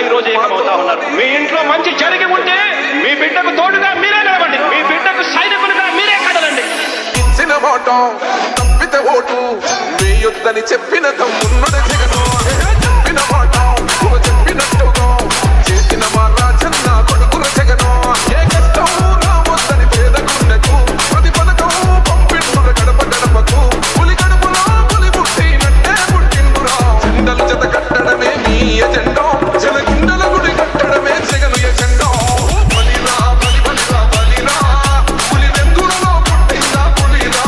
ఈ రోజు ఏకమవుతా ఉన్నారు. మీ ఇంట్లో మంచి జరిగి ఉంటే మీ బిడ్డకు తోడుగా మీరే నిలవండి, మీ బిడ్డకు సైనికులుగా మీరే కదలండి. ఇచ్చిన మాట తప్పితే ఓటు మీ యుద్ధని చెప్పిన తమ్మున్నది జగను. చెప్పిన మాట చెప్పినట్టుగా చేసిన మా రాజన్న కొడుకుల జగను. ఏ కష్టం రావద్దని పేద గుండెకు ప్రతి పథకం పంపిండుర గడప గడపకు. పులి గడపలో పులి పుట్టినట్టే పుట్టిండురా. జెండలు జత కట్టడమే మీ ఎజెండా, జనగుండల గుడి కట్టడమే జగను ఎజెండా. బలిరా బలి బలిరా బలిరా పులి వెందులలో పుట్టిందా పులిరా.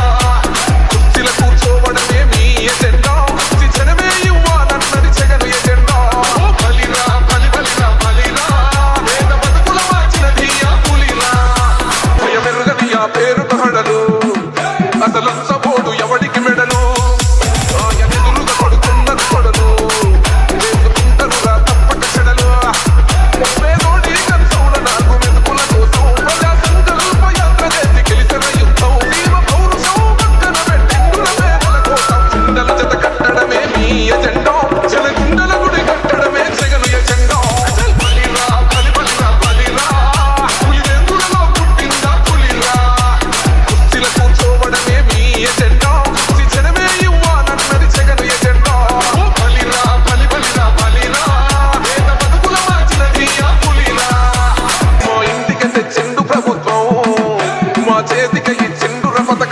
కుర్చీల కూర్చోవడమే మీ ఎజెండా, జనమే ఇవ్వాలన్నది జగను ఎజెండా. బలిరా బలి బలిరా బలిరా వేద బతుకుల మార్చినది ఆ పులిరా. భయమెరుగని ఆ పేరు కహడలు అసలు సపోడు ఎవడికి మెడలు. ఆయనెదురుగా కొడుతున్నది కొడలు వేసుకుంటారురా తప్పక చెడలు. పేదోడి కంచౌల నాకు మెతుకుల కోసం ప్రజా సంకల్ప యాత్ర చేసి గెలిచిన యుద్ధం. జీవ పౌరుషం పక్కన పెట్టిండుల పేదల కోసం. చిండల జత కట్టడమే మీ ఎజెండా, జనగుండల గుడి కట్టడమే జగను ఎజెండా. బలిరా బలి బలిరా బలిరా పులి వెందులలో పుట్టిందా పులిరా. కుర్చీల కూర్చోవడమే మీ ఎజెండా, జనమే ఇవ్వాలన్నది జగను ఎజెండా. బలిరా బలి బలిరా బలిరా వేద బతుకుల మార్చినది ఆ పులిరా. మా ఇంటికి తెచ్చిండు ప్రభుత్వం, మా చేతికి ఇచ్చిండు పథకం.